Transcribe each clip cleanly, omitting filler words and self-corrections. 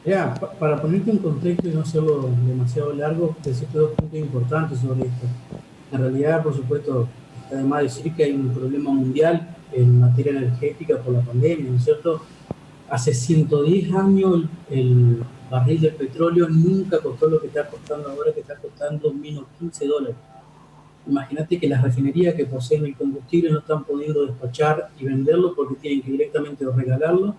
Ya, para ponerte en contexto y no hacerlo demasiado largo, decirte dos puntos importantes sobre esto. En realidad, por supuesto, está de más decir que hay un problema mundial en materia energética por la pandemia, ¿no es cierto? Hace 110 años el barril de petróleo nunca costó lo que está costando ahora, que está costando menos $15. Imagínate que las refinerías que poseen el combustible no están pudiendo despachar y venderlo porque tienen que directamente regalarlo,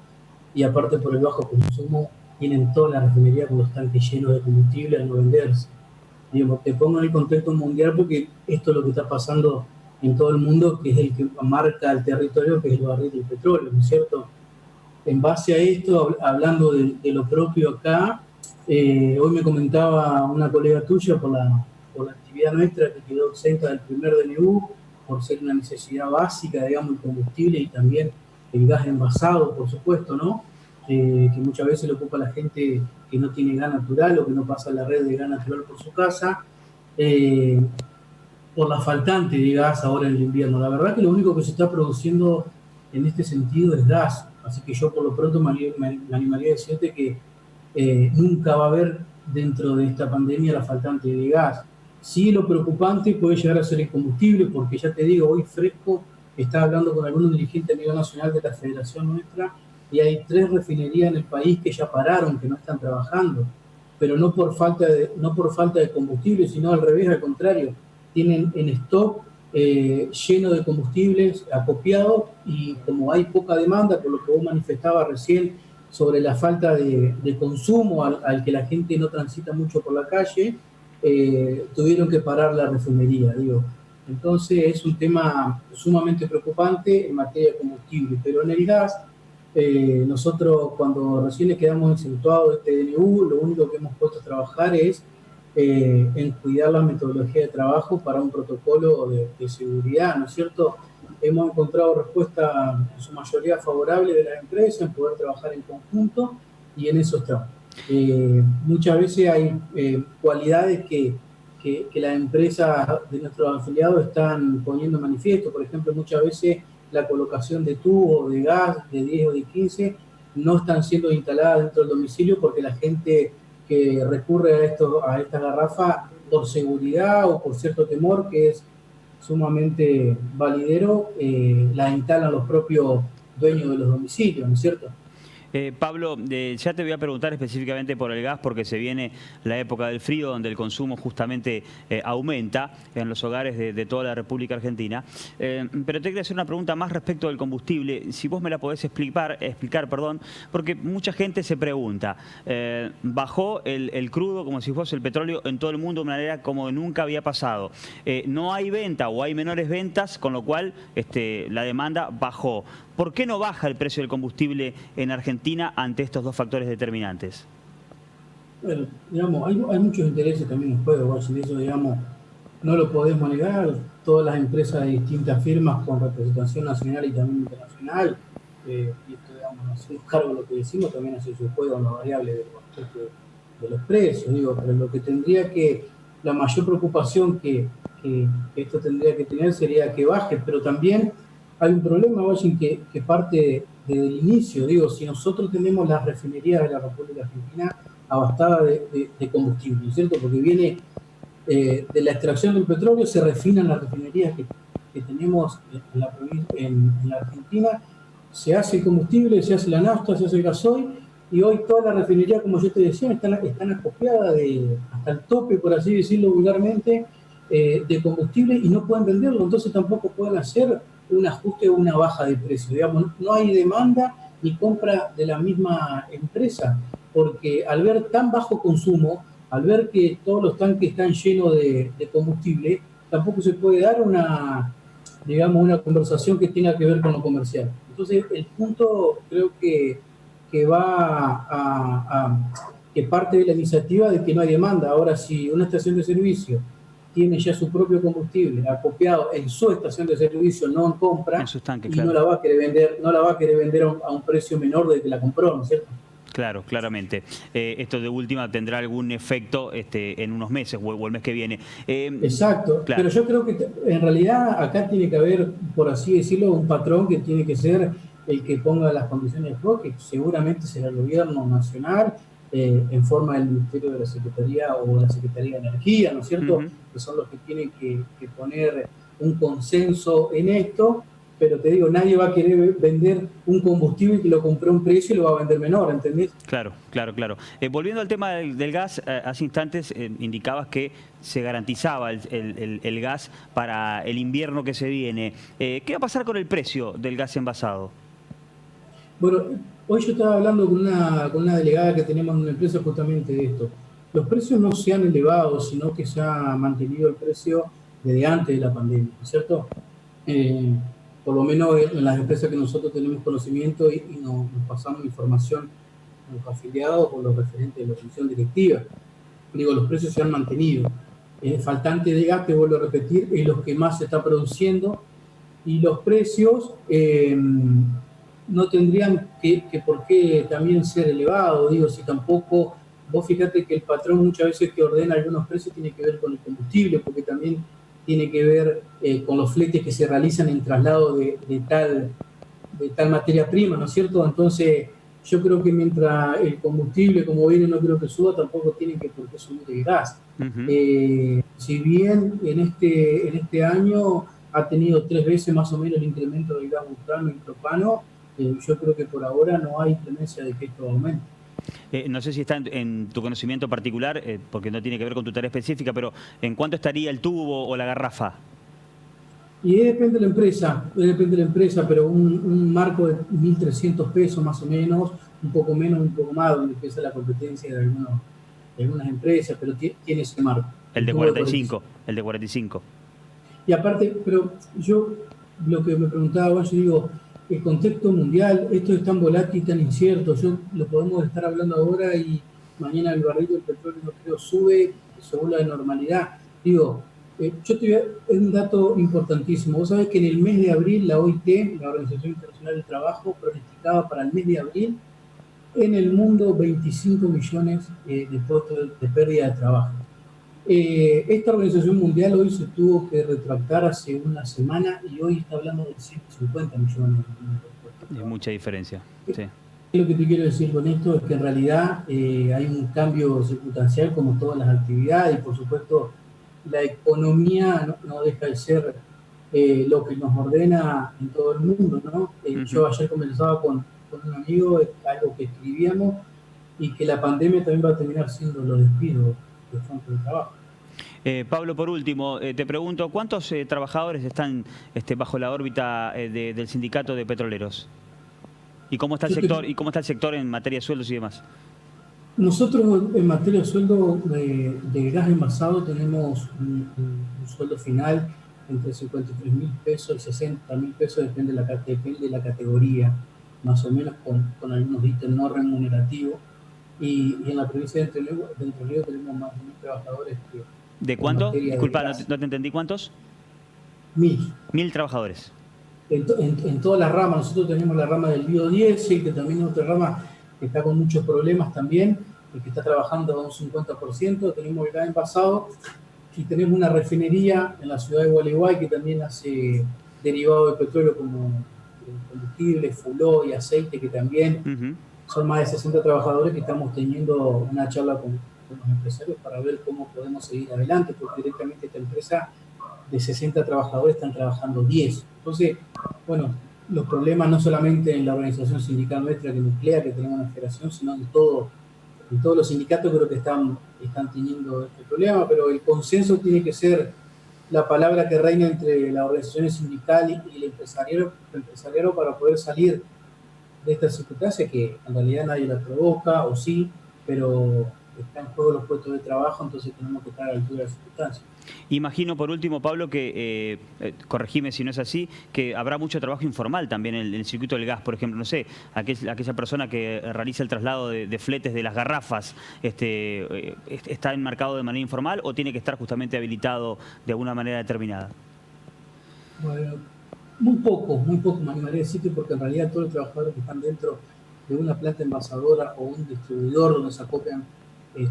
y aparte por el bajo consumo tienen toda la refinería con los tanques llenos de combustible al no venderse. Digo, te pongo en el contexto mundial porque esto es lo que está pasando en todo el mundo, que es el que marca el territorio, que es el barril del petróleo, ¿no es cierto? En base a esto, hablando de lo propio acá, hoy me comentaba una colega tuya por la actividad nuestra que quedó exenta del primer DNU por ser una necesidad básica, digamos, el combustible y también el gas envasado, por supuesto, ¿no? Que muchas veces lo ocupa la gente que no tiene gas natural o que no pasa la red de gas natural por su casa. Eh, por la faltante de gas ahora en el invierno. La verdad que lo único que se está produciendo en este sentido es gas, así que yo por lo pronto me animaría a decirte que nunca va a haber dentro de esta pandemia la faltante de gas. Sí, lo preocupante puede llegar a ser el combustible, porque ya te digo, hoy fresco estaba hablando con algunos dirigentes a nivel nacional de la federación nuestra y hay 3 refinerías en el país que ya pararon, que no están trabajando, pero no por falta de combustible, sino al revés, al contrario, tienen en stock lleno de combustibles acopiados, y como hay poca demanda, por lo que vos manifestabas recién sobre la falta de consumo al que la gente no transita mucho por la calle, tuvieron que parar la refinería, digo. Entonces es un tema sumamente preocupante en materia de combustible, pero en el gas, nosotros cuando recién quedamos exentuados de este DNU, lo único que hemos puesto a trabajar es en cuidar la metodología de trabajo para un protocolo de seguridad, ¿no es cierto? Hemos encontrado respuesta en su mayoría favorable de las empresas en poder trabajar en conjunto, y en eso estamos. Muchas veces hay cualidades que las empresas de nuestros afiliados están poniendo en manifiesto. Por ejemplo, muchas veces la colocación de tubos de gas de 10 o de 15 no están siendo instaladas dentro del domicilio porque la gente que recurre a esta garrafa por seguridad o por cierto temor que es sumamente validero, la instalan los propios dueños de los domicilios, ¿no es cierto? Pablo, ya te voy a preguntar específicamente por el gas porque se viene la época del frío donde el consumo justamente aumenta en los hogares de toda la República Argentina. Pero te quería hacer una pregunta más respecto del combustible, si vos me la podés explicar, perdón, porque mucha gente se pregunta, bajó el crudo como si fuese el petróleo en todo el mundo de una manera como nunca había pasado. No hay venta o hay menores ventas, con lo cual la demanda bajó. ¿Por qué no baja el precio del combustible en Argentina ante estos dos factores determinantes? Bueno, digamos, hay muchos intereses también en juego, y eso, digamos, no lo podemos negar. Todas las empresas de distintas firmas con representación nacional y también internacional, y esto, digamos, nos hacemos cargo de lo que decimos, también hace su juego en la variable de los precios, digo, pero lo que tendría que, la mayor preocupación que esto tendría que tener sería que baje, pero también hay un problema, Washington, que parte desde el inicio. Digo, si nosotros tenemos las refinerías de la República Argentina abastadas de combustible, ¿no es cierto? Porque viene de la extracción del petróleo, se refinan las refinerías que tenemos en la Argentina, se hace el combustible, se hace la nafta, se hace el gasoil, y hoy todas las refinerías, como yo te decía, están acopiadas hasta el tope, por así decirlo vulgarmente, de combustible, y no pueden venderlo, entonces tampoco pueden hacer un ajuste o una baja de precio. Digamos, no hay demanda ni compra de la misma empresa, porque al ver tan bajo consumo, al ver que todos los tanques están llenos de combustible, tampoco se puede dar digamos, una conversación que tenga que ver con lo comercial. Entonces, el punto creo que va que parte de la iniciativa de que no hay demanda. Ahora, si una estación de servicio tiene ya su propio combustible acopiado en su estación de servicio, no en En compra, sus tanques, y no claro. la va a querer vender, no la va a querer vender a un precio menor del que la compró, ¿no es cierto? Claro, claramente. Esto de última tendrá algún efecto en unos meses o el mes que viene. Exacto, pero Claro. yo creo que en realidad acá tiene que haber, por así decirlo, un patrón que tiene que ser el que ponga las condiciones de juego, que seguramente será el gobierno nacional, en forma del Ministerio de la Secretaría o la Secretaría de Energía, ¿no es cierto? Ujú. Que son los que tienen que poner un consenso en esto, pero te digo, nadie va a querer vender un combustible que lo compró a un precio y lo va a vender menor, ¿entendés? Claro, claro, claro. Volviendo al tema del gas, hace instantes indicabas que se garantizaba el gas para el invierno que se viene. ¿Qué va a pasar con el precio del gas envasado? Bueno, hoy yo estaba hablando con una delegada que tenemos en una empresa justamente de esto. Los precios no se han elevado, sino que se ha mantenido el precio desde antes de la pandemia, ¿no es cierto? Eh, por lo menos en las empresas que nosotros tenemos conocimiento y nos pasamos información a los afiliados o los referentes de la comisión directiva. Digo, los precios se han mantenido. Faltante de gas, te vuelvo a repetir, es lo que más se está produciendo y los precios no tendrían que por qué también ser elevados. Digo, si tampoco, vos fíjate que el patrón muchas veces que ordena algunos precios tiene que ver con el combustible, porque también tiene que ver con los fletes que se realizan en traslado de tal materia prima, ¿no es cierto? Entonces, yo creo que mientras el combustible, como viene, no creo que suba, tampoco tiene que por qué subir el gas. Ujú. Si bien en este año ha tenido 3 veces más o menos el incremento del gas butano y propano, yo creo que por ahora no hay tendencia de que esto aumente. No sé si está en tu conocimiento particular, porque no tiene que ver con tu tarea específica, pero ¿en cuánto estaría el tubo o la garrafa? Y depende de la empresa, pero un marco de 1.300 pesos más o menos, un poco menos, un poco más, donde empieza la competencia de algunas empresas, pero tiene ese marco. El El de tubo de 45, el de 45. Y aparte, pero yo lo que me preguntaba, yo digo, el contexto mundial, esto es tan volátil, tan incierto, yo lo podemos estar hablando ahora y mañana el barril del petróleo no creo sube, se vuelve a la normalidad. Digo, es un dato importantísimo. Vos sabés que en el mes de abril la OIT, la Organización Internacional del Trabajo, pronosticaba para el mes de abril en el mundo 25 millones de puestos de pérdida de trabajo. Esta organización mundial hoy se tuvo que retractar hace una semana y hoy está hablando de 150 millones de Es trabajo. mucha diferencia, sí. Lo que te quiero decir con esto es que en realidad hay un cambio circunstancial como todas las actividades y por supuesto la economía no deja de ser lo que nos ordena en todo el mundo, ¿no? Yo ayer conversaba con un amigo, algo que escribíamos, y que la pandemia también va a terminar siendo los despidos de fuente de trabajo. Pablo, por último, te pregunto, ¿cuántos trabajadores están bajo la órbita del sindicato de petroleros? ¿Y cómo está el sector, en materia de sueldos y demás? Nosotros en materia de sueldo de gas envasado tenemos un sueldo final entre 53.000 pesos y 60.000 pesos, depende de la categoría, más o menos con algunos ítems no remunerativos. Y en la provincia de Entre Ríos tenemos más de 1.000 trabajadores que ¿De en cuánto? materia de Disculpa, gas. no te entendí. ¿Cuántos? 1.000. 1000 trabajadores. En todas las ramas, nosotros tenemos la rama del biodiesel, que también es otra rama que está con muchos problemas también, y que está trabajando a un 50%, tenemos el gas envasado, y tenemos una refinería en la ciudad de Gualeguay que también hace derivado de petróleo como combustible, fuló y aceite, que también son más de 60 trabajadores que estamos teniendo una charla con los empresarios para ver cómo podemos seguir adelante, porque directamente esta empresa de 60 trabajadores están trabajando 10. Entonces, bueno, los problemas no solamente en la organización sindical nuestra que nuclea, que tenemos una federación, sino en todos los sindicatos creo que están teniendo este problema, pero el consenso tiene que ser la palabra que reina entre la organización sindical y el empresariado para poder salir de esta circunstancia que en realidad nadie la provoca, o sí, pero está en juego los puestos de trabajo, entonces tenemos que estar a la altura de las circunstancias. Imagino, por último, Pablo, que, corregime si no es así, que habrá mucho trabajo informal también en el circuito del gas, por ejemplo. No sé, aquella persona que realiza el traslado de fletes de las garrafas, ¿está enmarcado de manera informal o tiene que estar justamente habilitado de alguna manera determinada? Bueno, muy poco me animaría a decirte, porque en realidad todos los trabajadores que están dentro de una planta envasadora o un distribuidor donde se acopian el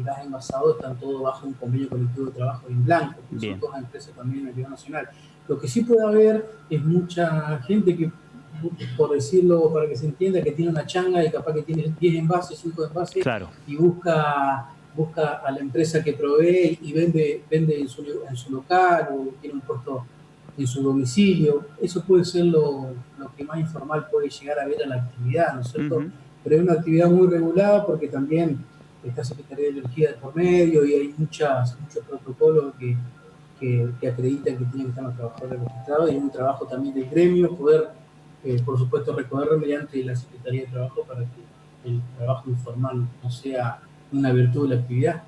gas envasado están todos bajo un convenio colectivo de trabajo en blanco, que son todas empresas también a nivel nacional. Lo que sí puede haber es mucha gente que por decirlo, para que se entienda, que tiene una changa y capaz que tiene 10 envases, 5 envases, Claro. y busca a la empresa que provee y vende en su local o tiene un puesto en su domicilio. Eso puede ser lo que más informal puede llegar a ver a la actividad, ¿no es cierto? Pero es una actividad muy regulada porque también está Secretaría de Energía de por medio y hay muchos protocolos que acreditan que tienen que estar los trabajadores registrados, y un trabajo también del gremio, poder, por supuesto, recorrer mediante la Secretaría de Trabajo para que el trabajo informal no sea una virtud de la actividad.